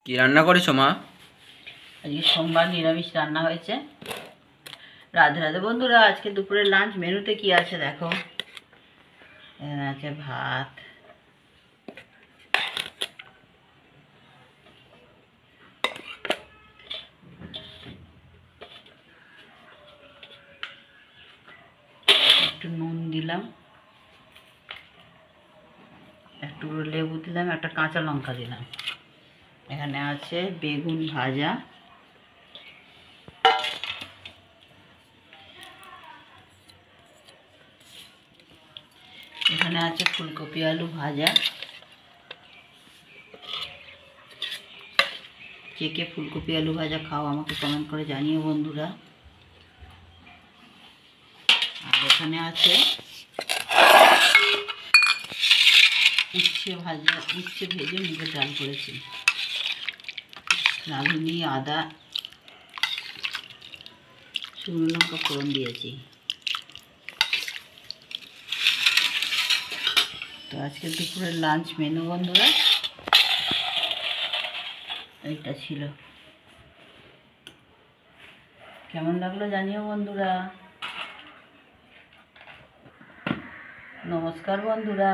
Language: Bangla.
কি রান্না করেছো মা? আজকে সোমবার নিরামিষ রান্না হয়েছে। রাধে রাধে বন্ধুরা, আজকে দুপুরের লাঞ্চ মেনুতে কি আছে দেখো। এখানে আছে ভাত, একটু নুন দিলাম, একটু লেবু দিলাম, একটা কাঁচা লঙ্কা দিলাম। এখানে আছে বেগুন ভাজা, এখানে আছে ফুলকপি আলু ভাজা। কে কে ফুলকপি আলু ভাজা খাও আমাকে কমেন্ট করে জানিও বন্ধুরা। আর এখানে আছে উচ্ছে ভেজে মুগের ডাল করেছি। রাঁধুনি আদা শুকনো লঙ্কা ফোড়ন দিয়েছি। তো আজকে দুপুরের লাঞ্চ মেনু বন্ধুরা এইটা ছিল। কেমন লাগলো জানিও বন্ধুরা। নমস্কার বন্ধুরা।